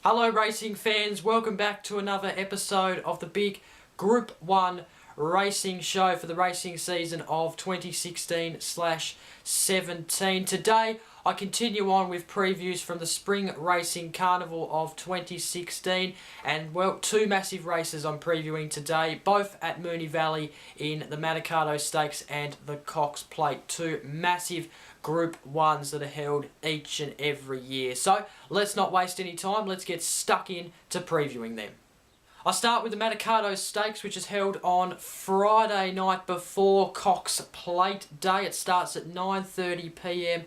Hello racing fans, welcome back to another episode of the big Group 1 racing show for the racing season of 2016/17. Today I continue on with previews from the Spring Racing Carnival of 2016, and well, two massive races I'm previewing today, both at Moonee Valley in the Manikato Stakes and the Cox Plate. Two massive Group 1s that are held each and every year. So let's not waste any time, let's get stuck in to previewing them. I'll start with the Manikato Stakes, which is held on Friday night before Cox Plate Day. It starts at 9:30 p.m.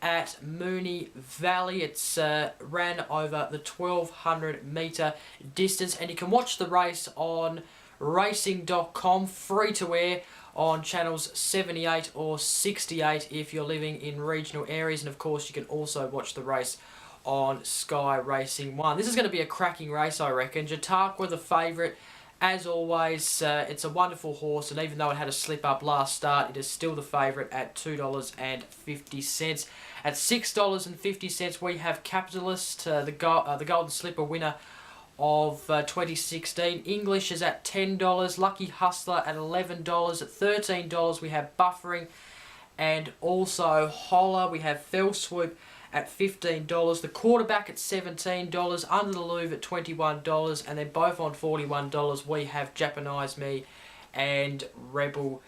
at Moonee Valley. It's ran over the 1200 metre distance, and you can watch the race on racing.com, free to air, on channels 78 or 68 if you're living in regional areas, and of course you can also watch the race on Sky Racing 1. This is going to be a cracking race, I reckon. Jatakwa the favourite, as always. It's a wonderful horse, and even though it had a slip up last start, it is still the favourite at $2.50. At $6.50 we have Capitalist, the Golden Slipper winner of 2016. English is at $10, Lucky Hustler at $11, at $13 we have Buffering, and also Holler. We have Fell Swoop at $15, the Quarterback at $17, Under the Louvre at $21, and then both on $41 we have Japanize Me and Rebel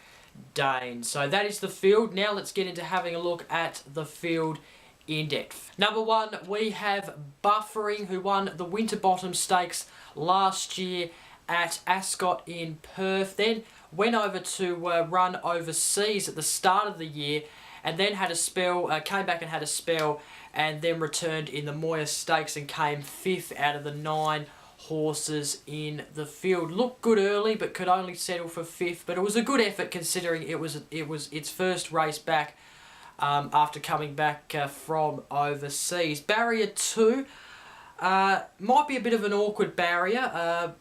Dane. So that is the field. Now let's get into having a look at the field in depth. Number one, we have Buffering, who won the Winterbottom Stakes last year at Ascot in Perth, then went over to run overseas at the start of the year, and then had a spell, came back and had a spell, and then returned in the Moya Stakes and came 5th out of the 9 horses in the field. Looked good early, but could only settle for 5th, but it was a good effort considering it was its first race back after coming back from overseas. Barrier 2 might be a bit of an awkward barrier,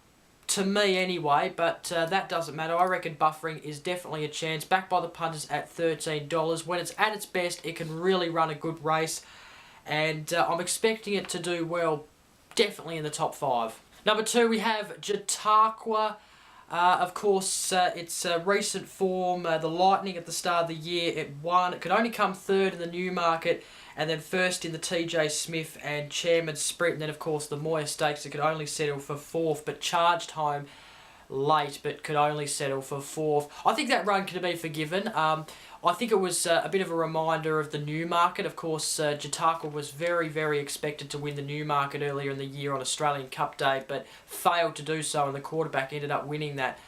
to me anyway, but that doesn't matter. I reckon Buffering is definitely a chance, backed by the punters at $13. When it's at its best, it can really run a good race, and I'm expecting it to do well, definitely in the top 5. Number 2, we have Jatakwa. Of course, it's recent form, the Lightning at the start of the year, it won. It could only come 3rd in the Newmarket, and then 1st in the TJ Smith and Chairman's Sprint, and then of course the Moya Stakes, it could only settle for 4th, but charged home late, but could only settle for 4th. I think that run could be forgiven. I think it was a bit of a reminder of the Newmarket. Of course, Jatakwa was very, very expected to win the Newmarket earlier in the year on Australian Cup Day, but failed to do so, and the Quarterback ended up winning that.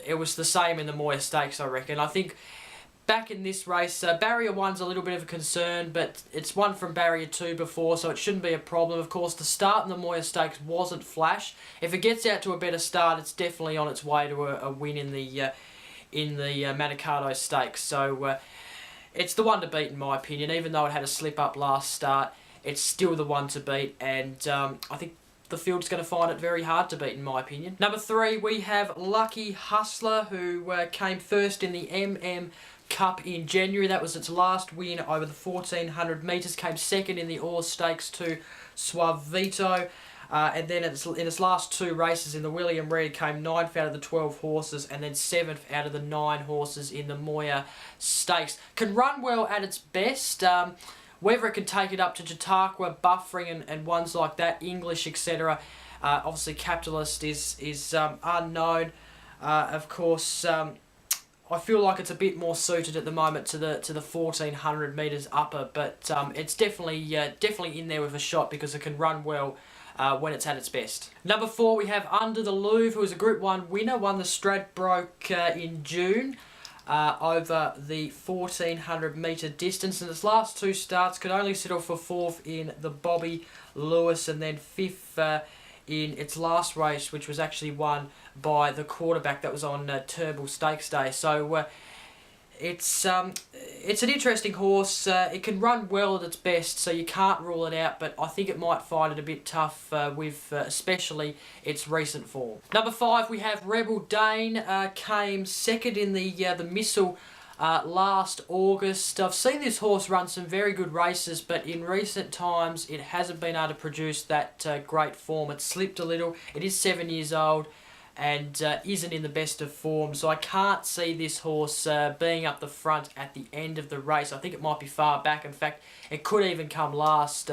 It was the same in the Moya Stakes, I reckon. I think back in this race, Barrier 1's a little bit of a concern, but it's won from Barrier 2 before, so it shouldn't be a problem. Of course, the start in the Moya Stakes wasn't flash. If it gets out to a better start, it's definitely on its way to a win in the Manikato Stakes. So it's the one to beat in my opinion. Even though it had a slip up last start, it's still the one to beat, and I think the field's going to find it very hard to beat in my opinion. Number 3, we have Lucky Hustler, who came 1st in the MM Cup in January. That was its last win over the 1400 metres. Came 2nd in the Ore Stakes to Suavito. And then in its last 2 races in the William Reid, came 9th out of the 12 horses, and then 7th out of the 9 horses in the Moya Stakes. Can run well at its best. Whether it can take it up to Jatakwa, Buffering, and ones like that, English, etc. Obviously, Capitalist is unknown. Of course, I feel like it's a bit more suited at the moment to the 1400 metres upper, but it's definitely in there with a shot because it can run well when it's at its best. Number 4, we have Under the Louvre, who was a Group 1 winner, won the Stradbroke in June. over the 1400 metre distance. And its last two starts could only settle for 4th in the Bobby Lewis and then 5th in its last race, which was actually won by the quarterback that was on Turnbull Stakes Day. So it's an interesting horse. It can run well at its best, so you can't rule it out, but I think it might find it a bit tough with especially its recent form. Number 5, we have Rebel Dane. Came second in the Missile last August. I've seen this horse run some very good races, but in recent times it hasn't been able to produce that great form. It's slipped a little. It is 7 years old and isn't in the best of form, so I can't see this horse being up the front at the end of the race. I think it might be far back. In fact, it could even come last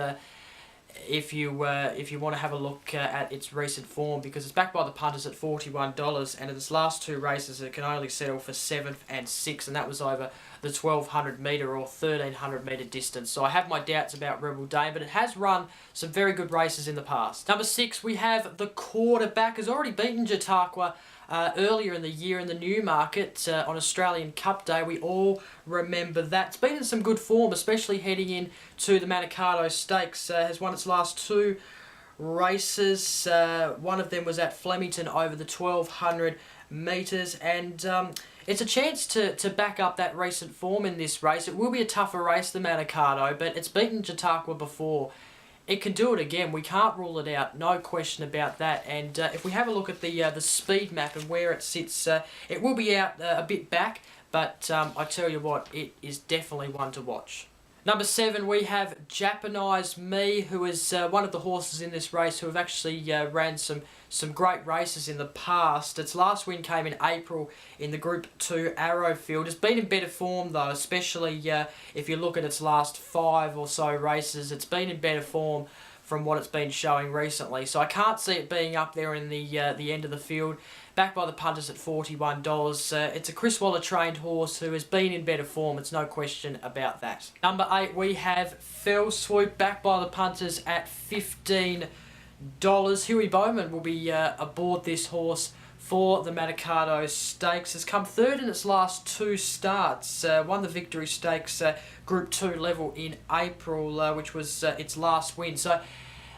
if you want to have a look at its recent form, because it's backed by the punters at $41, and in its last 2 races it can only settle for 7th and 6th, and that was over the 1200 metre or 1300 metre distance. So I have my doubts about Rebel Dane, but it has run some very good races in the past. Number 6, we have the quarterback. Has already beaten Chautauqua earlier in the year in the Newmarket on Australian Cup Day. We all remember that. It's been in some good form, especially heading in to the Manikato Stakes. Has won its last 2 races. One of them was at Flemington over the 1200 metres, and it's a chance to back up that recent form in this race. It will be a tougher race than Manikato, but it's beaten Chautauqua before. It can do it again. We can't rule it out, no question about that. And if we have a look at the speed map and where it sits, it will be out a bit back, but I tell you what, it is definitely one to watch. Number 7, we have Japanese Me, who is one of the horses in this race who have actually ran some great races in the past. Its last win came in April in the Group 2 Arrowfield. It's been in better form though, especially if you look at its last 5 or so races. It's been in better form from what it's been showing recently. So I can't see it being up there in the end of the field. Backed by the punters at $41. It's a Chris Waller trained horse who has been in better form. It's no question about that. Number 8, we have Fell Swoop, backed by the punters at $15. Huey Bowman will be aboard this horse for the Manikato Stakes. Has come 3rd in its last 2 starts. Won the Victory Stakes Group 2 level in April, which was its last win. So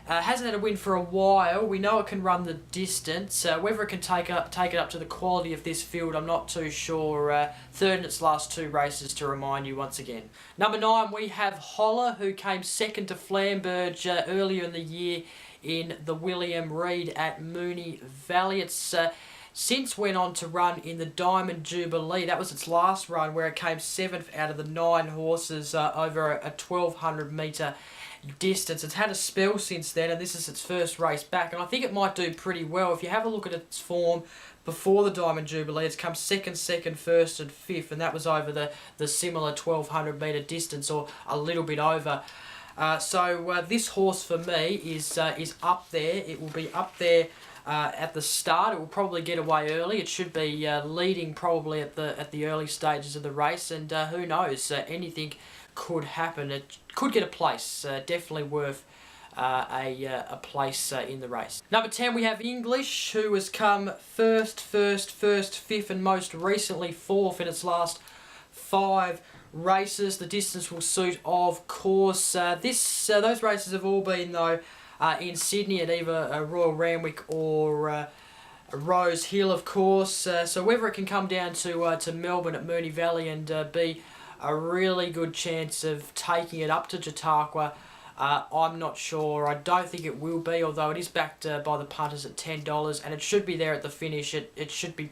hasn't had a win for a while. We know it can run the distance. Whether it can take it up to the quality of this field, I'm not too sure. 3rd in its last 2 races, to remind you once again. Number 9, we have Holler, who came 2nd to Flamberge earlier in the year in the William Reid at Moonee Valley. It's since went on to run in the Diamond Jubilee. That was its last run, where it came 7th out of the 9 horses over a 1200 metre distance. It's had a spell since then, and this is its first race back, and I think it might do pretty well. If you have a look at its form before the Diamond Jubilee, it's come 2nd, 1st and 5th, and that was over the similar 1200 metre distance, or a little bit over. So this horse for me is up there. It will be up there at the start. It will probably get away early. It should be leading probably at the early stages of the race, and who knows, anything could happen. It could get a place. Definitely worth a place in the race. Number 10, we have English, who has come first, 5th, and most recently 4th in its last 5 races. The distance will suit, of course. Those races have all been though in Sydney at either Royal Randwick or Rose Hill, of course. So whether it can come down to Melbourne at Moonee Valley and be a really good chance of taking it up to Chautauqua, I'm not sure. I don't think it will be, although it is backed by the punters at $10, and it should be there at the finish. It should be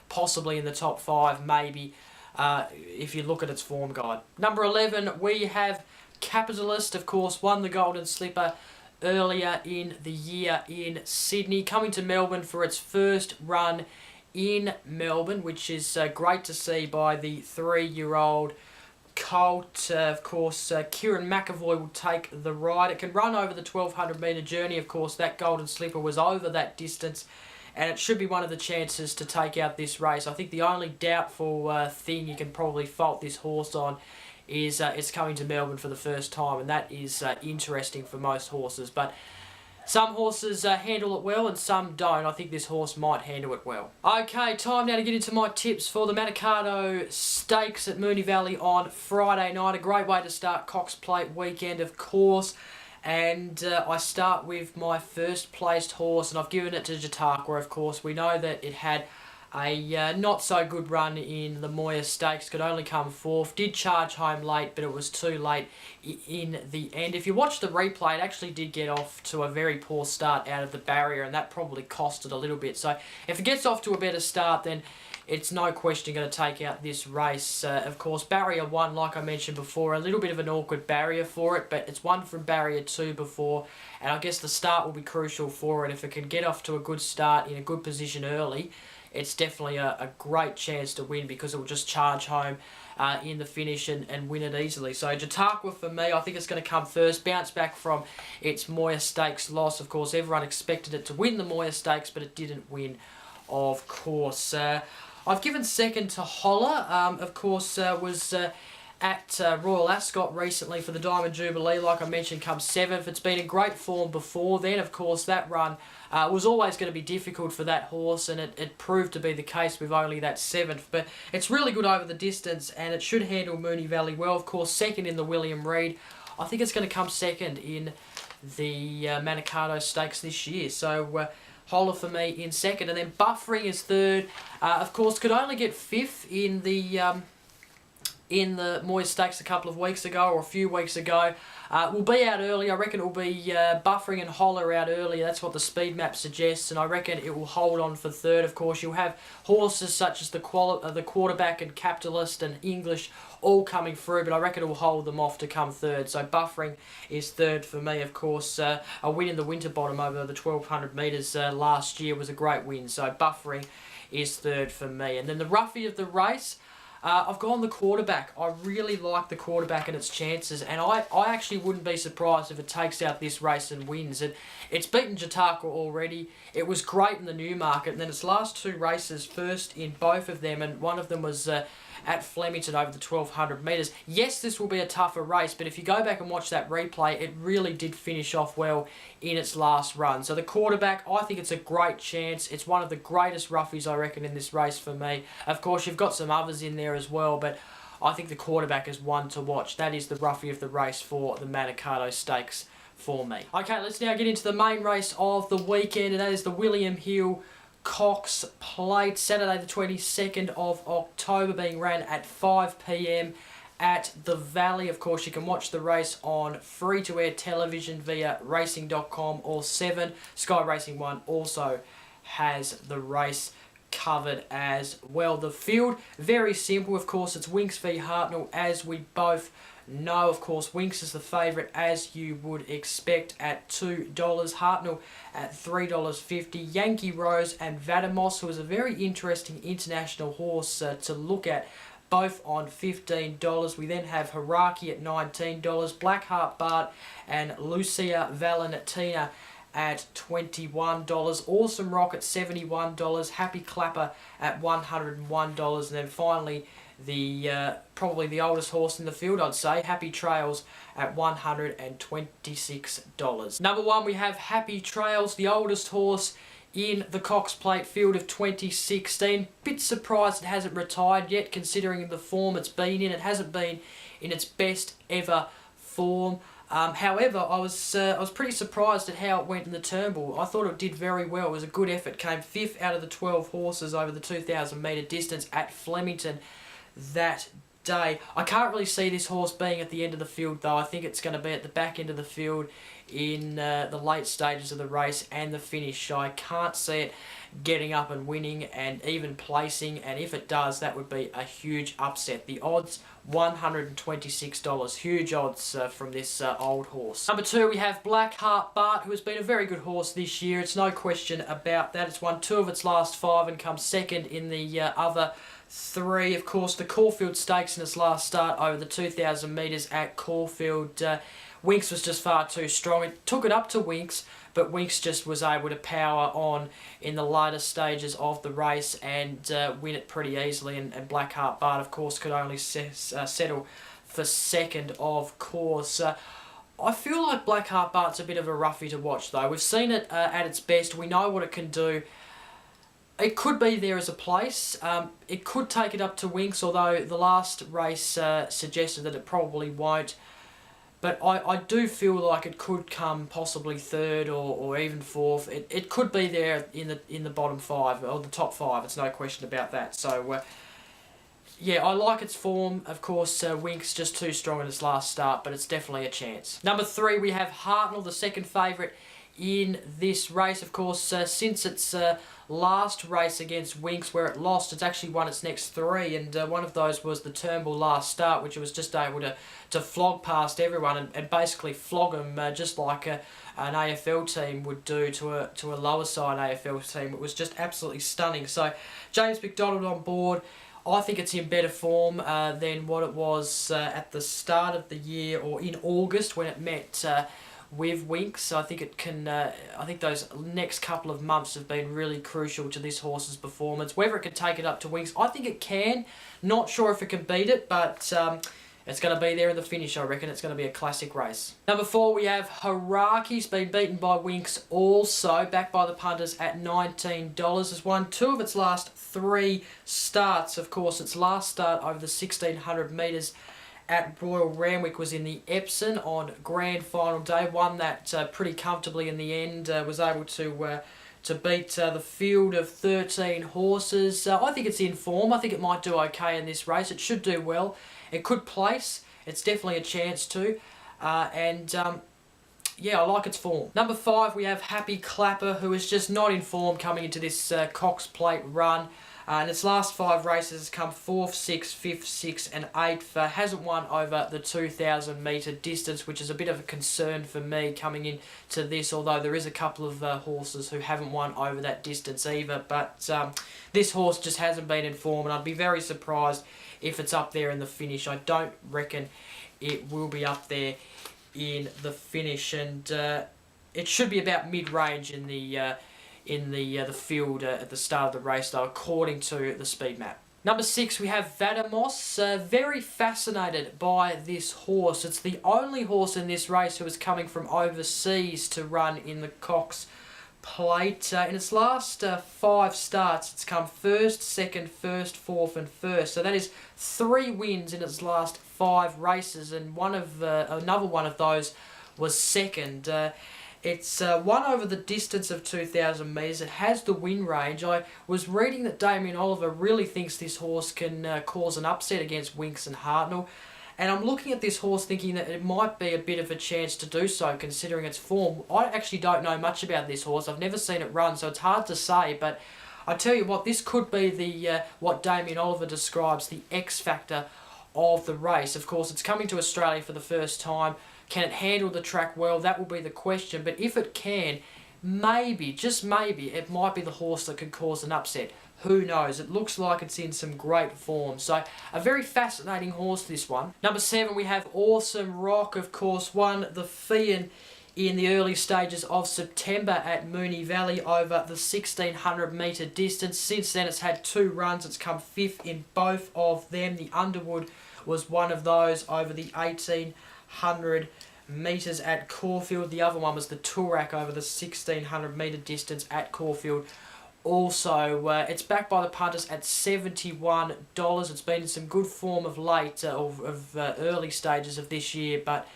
possibly in the top 5, maybe, if you look at its form guide. Number 11, we have Capitalist, of course, won the Golden Slipper earlier in the year in Sydney, coming to Melbourne for its first run in Melbourne, which is great to see by the 3-year-old colt. Of course, Kieran McAvoy will take the ride. It can run over the 1200 metre journey. Of course, that Golden Slipper was over that distance, and it should be one of the chances to take out this race. I think the only doubtful thing you can probably fault this horse on is it's coming to Melbourne for the first time, and that is interesting for most horses. But Some horses handle it well and some don't. I think this horse might handle it well. Okay, time now to get into my tips for the Manikato Stakes at Moonee Valley on Friday night. A great way to start Cox Plate weekend, of course. And I start with my first placed horse, and I've given it to Jataka, of course. We know that it had a not so good run in the Moya Stakes, could only come fourth, did charge home late, but it was too late in the end. If you watch the replay, it actually did get off to a very poor start out of the barrier, and that probably cost it a little bit. So if it gets off to a better start, then it's no question going to take out this race. Of course, barrier 1, like I mentioned before, a little bit of an awkward barrier for it, but it's won from barrier 2 before, and I guess the start will be crucial for it. If it can get off to a good start in a good position early, it's definitely a great chance to win, because it will just charge home in the finish and win it easily. So Jataka for me, I think it's going to come first, bounce back from its Moya Stakes loss. Of course, everyone expected it to win the Moya Stakes, but it didn't win, of course. I've given second to Holler, of course, was at Royal Ascot recently for the Diamond Jubilee. Like I mentioned, comes 7th. It's been in great form before then. Of course, that run was always going to be difficult for that horse, and it proved to be the case with only that 7th. But it's really good over the distance, and it should handle Moonee Valley well. Of course, second in the William Reid. I think it's going to come second in the Manikato Stakes this year. So Holler for me in second, and then Buffering is third. Of course, could only get 5th in the Moya Stakes a couple of weeks ago, or a few weeks ago. Will be out early. I reckon it will be Buffering and Holler out early. That's what the speed map suggests, and I reckon it will hold on for third. Of course, you'll have horses such as the Quarterback and Capitalist and English all coming through, but I reckon it will hold them off to come third. So Buffering is third for me. Of course, a win in the Winterbottom over the 1200 metres last year was a great win. So Buffering is third for me. And then the roughie of the race, I've gone the Quarterback. I really like the Quarterback and its chances, and I actually wouldn't be surprised if it takes out this race and wins. It's beaten Jataka already. It was great in the Newmarket, and then its last 2 races, first in both of them, and one of them was at Flemington over the 1200 metres. Yes, this will be a tougher race, but if you go back and watch that replay, it really did finish off well in its last run. So the Quarterback, I think it's a great chance. It's one of the greatest roughies, I reckon, in this race for me. Of course, you've got some others in there as well, but I think the Quarterback is one to watch. That is the roughie of the race for the Manikato Stakes for me. Okay, let's now get into the main race of the weekend, and that is the William Hill Cox Plate, Saturday the 22nd of October, being ran at 5 p.m. at the Valley. Of course, you can watch the race on free-to-air television via racing.com or 7. Sky Racing 1 also has the race covered as well. The field, very simple. Of course, it's Winx v Harnell, as we both know. Of course, Winx is the favourite, as you would expect, at $2. Harnell at $3.50. Yankee Rose and Vadim, who is a very interesting international horse to look at, both on $15. We then have Haraki at $19. Blackheart Bart and Lucia Valentina at $21. Awesome Rock at $71. Happy Clapper at $101. And then finally, the probably the oldest horse in the field, I'd say, Happy Trails at $126. Number 1, we have Happy Trails, the oldest horse in the Cox Plate field of 2016. Bit surprised it hasn't retired yet, considering the form it's been in. It hasn't been in its best ever form. However, I was pretty surprised at how it went in the Turnbull. I thought it did very well. It was a good effort. Came 5th out of the 12 horses over the 2,000 metre distance at Flemington that day. I can't really see this horse being at the end of the field, though. I think it's going to be at the back end of the field in the late stages of the race and the finish. I can't see it getting up and winning and even placing, and if it does, that would be a huge upset. The odds, $126. Huge odds from this old horse. Number 2, we have Blackheart Bart, who has been a very good horse this year. It's no question about that. It's won 2 of its last 5 and comes second in the other 3. Of course, the Caulfield Stakes in its last start over the 2,000 metres at Caulfield. Winx was just far too strong. It took it up to Winx, but Winx just was able to power on in the later stages of the race and win it pretty easily. And Blackheart Bart, of course, could only settle for second, of course. I feel like Blackheart Bart's a bit of a roughie to watch though. We've seen it at its best. We know what it can do. It could be there as a place. It could take it up to Winx, although the last race suggested that it probably won't. But I do feel like it could come possibly third or even fourth. It could be there in the bottom five or the top five. It's no question about that. So yeah, I like its form. Of course, Winx just too strong in its last start, but it's definitely a chance. Number 3, we have Harnell, the second favourite in this race. Of course, since its last race against Winx, where it lost, it's actually won its next 3, and one of those was the Turnbull last start, which it was just able to flog past everyone and basically flog them just like an AFL team would do to a lower side AFL team. It was just absolutely stunning. So James McDonald on board. I think it's in better form than what it was at the start of the year or in August when it met with Winx. So I think it can. I think those next couple of months have been really crucial to this horse's performance. Whether it can take it up to Winx, I think it can. Not sure if it can beat it, but it's going to be there in the finish. I reckon it's going to be a classic race. Number 4, we have Haraki's been beaten by Winx, also backed by the punters at $19. Has won 2 of its last 3 starts. Of course, its last start over the 1600 metres at Royal Randwick was in the Epsom on grand final day. Won that pretty comfortably in the end. Was able to beat the field of 13 horses. I think it's in form. I think it might do okay in this race. It should do well. It could place. It's definitely a chance to. Yeah, I like its form. Number 5, we have Happy Clapper, who is just not in form coming into this Cox Plate run. In its last 5 races, has come 4th, 6th, 5th, 6th and 8th. Hasn't won over the 2,000 metre distance, which is a bit of a concern for me coming into this, although there is a couple of horses who haven't won over that distance either. But this horse just hasn't been in form, and I'd be very surprised if it's up there in the finish. I don't reckon it will be up there in the finish, and it should be about mid-range in the field at the start of the race, though, according to the speed map. Number 6, we have Vadim. Very fascinated by this horse. It's the only horse in this race who is coming from overseas to run in the Cox Plate. In its last 5 starts, it's come 1st, 2nd, 1st, 4th and 1st. So that is 3 wins in its last 5 races, and another one of those was 2nd. It's won over the distance of 2,000 metres. It has the win range. I was reading that Damien Oliver really thinks this horse can cause an upset against Winx and Harnell. And I'm looking at this horse thinking that it might be a bit of a chance to do so, considering its form. I actually don't know much about this horse. I've never seen it run, so it's hard to say. But I tell you what, this could be the what Damien Oliver describes, the X factor of the race. Of course, it's coming to Australia for the first time. Can it handle the track well? That will be the question. But if it can, maybe, just maybe, it might be the horse that could cause an upset. Who knows? It looks like it's in some great form. So, a very fascinating horse, this one. Number 7, we have Awesome Rock. Of course, won the Fian in the early stages of September at Moonee Valley over the 1,600 metre distance. Since then, it's had 2 runs. It's come 5th in both of them. The Underwood was one of those over the 1,800 metres at Caulfield. The other one was the Toorak over the 1,600 metre distance at Caulfield. Also, it's backed by the punters at $71. It's been in some good form of late, early stages of this year, but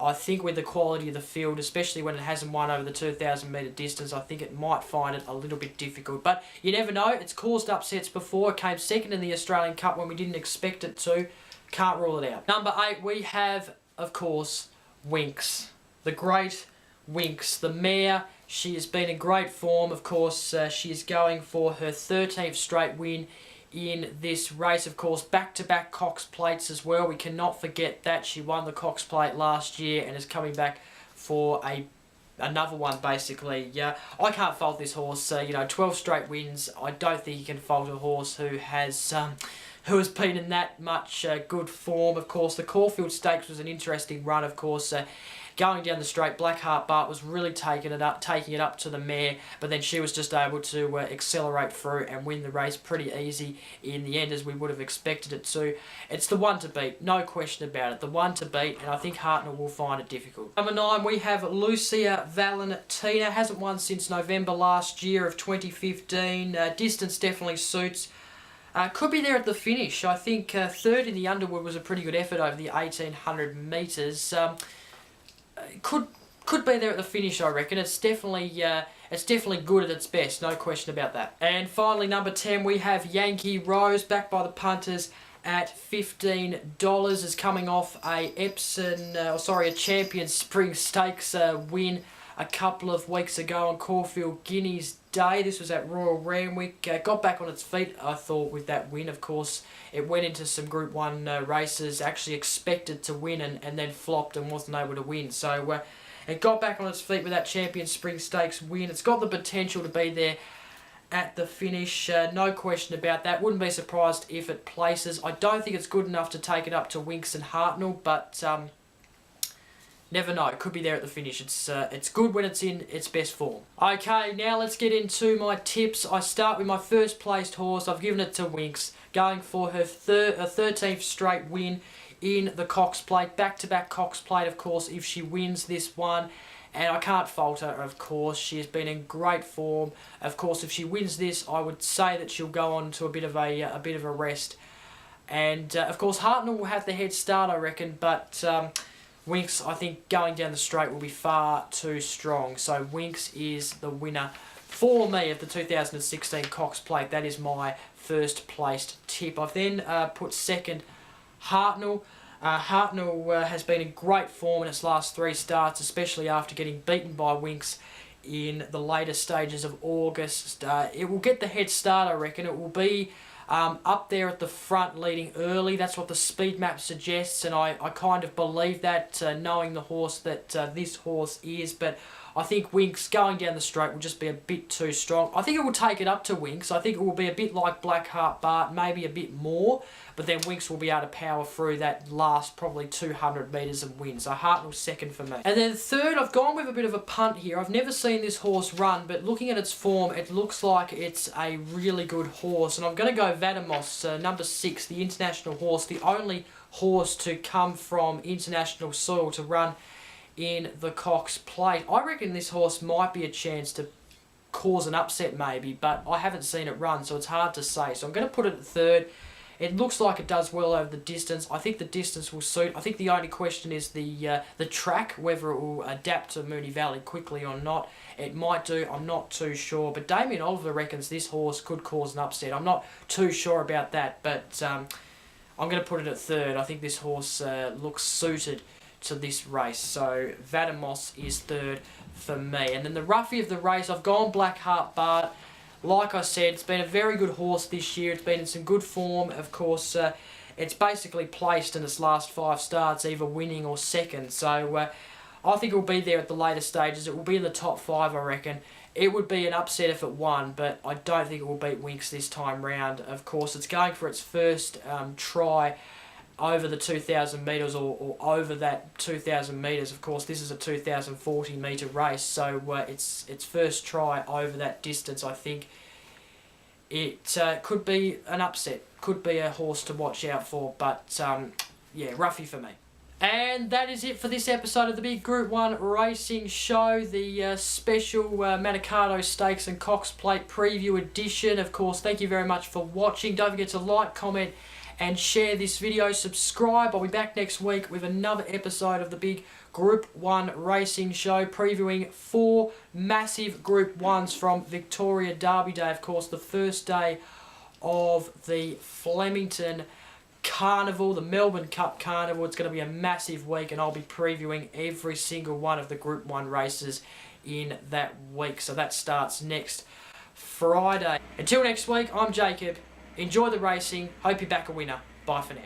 I think with the quality of the field, especially when it hasn't won over the 2,000 metre distance, I think it might find it a little bit difficult. But you never know. It's caused upsets before. It came 2nd in the Australian Cup when we didn't expect it to. Can't rule it out. Number 8, we have, of course, Winx. The great Winx. The mare. She has been in great form. Of course, she is going for her 13th straight win in this race. Of course, back-to-back Cox Plates as well. We cannot forget that. She won the Cox Plate last year and is coming back for another one, basically. Yeah, I can't fault this horse. 12 straight wins. I don't think you can fault a horse who has been in that much good form. Of course, the Caulfield Stakes was an interesting run. Of course, going down the straight, Blackheart Bart was really taking it up to the mare, but then she was just able to accelerate through and win the race pretty easy in the end, as we would have expected it to. It's the one to beat, no question about it. The one to beat, and I think Hartnell will find it difficult. Number 9, we have Lucia Valentina. Hasn't won since November last year of 2015. Distance definitely suits. Could be there at the finish. I think third in the Underwood was a pretty good effort over the 1800 metres. Could be there at the finish, I reckon. It's definitely good at its best, no question about that. And finally, number 10, we have Yankee Rose, backed by the punters at $15, is coming off a Champions Spring Stakes win a couple of weeks ago on Caulfield Guineas Day. This was at Royal Randwick. Got back on its feet, I thought, with that win. Of course, it went into some Group 1 races, actually expected to win and then flopped and wasn't able to win. So it got back on its feet with that Champions Spring Stakes win. It's got the potential to be there at the finish, no question about that. Wouldn't be surprised if it places. I don't think it's good enough to take it up to Winx and Harnell, but never know. It could be there at the finish. It's good when it's in its best form. Okay, now let's get into my tips. I start with my first placed horse. I've given it to Winx, going for her 13th straight win in the Cox Plate. Back-to-back Cox Plate, of course, if she wins this one. And I can't fault her, of course. She has been in great form. Of course, if she wins this, I would say that she'll go on to a bit of a rest. And of course, Hartnell will have the head start, I reckon. But Winx, I think, going down the straight will be far too strong. So Winx is the winner for me of the 2016 Cox Plate. That is my first placed tip. I've then put second Hartnell. Hartnell has been in great form in its last 3 starts, especially after getting beaten by Winx in the later stages of August. It will get the head start, I reckon. It will be up there at the front leading early. That's what the speed map suggests, and I kind of believe that, knowing the horse that this horse is. But I think Winx going down the straight will just be a bit too strong. I think it will take it up to Winx. I think it will be a bit like Blackheart Bart, maybe a bit more, but then Winx will be able to power through that last probably 200 metres and win. So Hartnell's second for me. And then third, I've gone with a bit of a punt here. I've never seen this horse run, but looking at its form, it looks like it's a really good horse. And I'm going to go Vadim, number 6, the international horse, the only horse to come from international soil to run in the Cox Plate. I reckon this horse might be a chance to cause an upset maybe, but I haven't seen it run, so it's hard to say. So I'm going to put it at third. It looks like it does well over the distance. I think the distance will suit. I think the only question is the track, whether it will adapt to Moonee Valley quickly or not. It might do, I'm not too sure. But Damien Oliver reckons this horse could cause an upset. I'm not too sure about that, but I'm going to put it at third. I think this horse looks suited to this race. So Vadim is third for me. And then the roughie of the race, I've gone Blackheart Bart. Like I said, it's been a very good horse this year. It's been in some good form. Of course, it's basically placed in its last 5 starts, either winning or second. So I think it will be there at the later stages. It will be in the top 5, I reckon. It would be an upset if it won, but I don't think it will beat Winx this time round. Of course, it's going for its first try over the 2,000 metres or over that 2,000 metres. Of course, this is a 2,040 metre race, so its first try over that distance. I think it could be an upset, could be a horse to watch out for, but yeah, roughie for me. And that is it for this episode of the big Group 1 Racing Show, the special Manikato Stakes and Cox Plate Preview edition. Of course, thank you very much for watching. Don't forget to like, comment and share this video. Subscribe. I'll be back next week with another episode of the big Group 1 Racing Show, previewing 4 massive Group 1s from Victoria Derby Day. Of course, the first day of the Flemington Carnival, the Melbourne Cup Carnival. It's going to be a massive week, and I'll be previewing every single one of the Group 1 races in that week. So that starts next Friday. Until next week, I'm Jacob. Enjoy the racing. Hope you back a winner. Bye for now.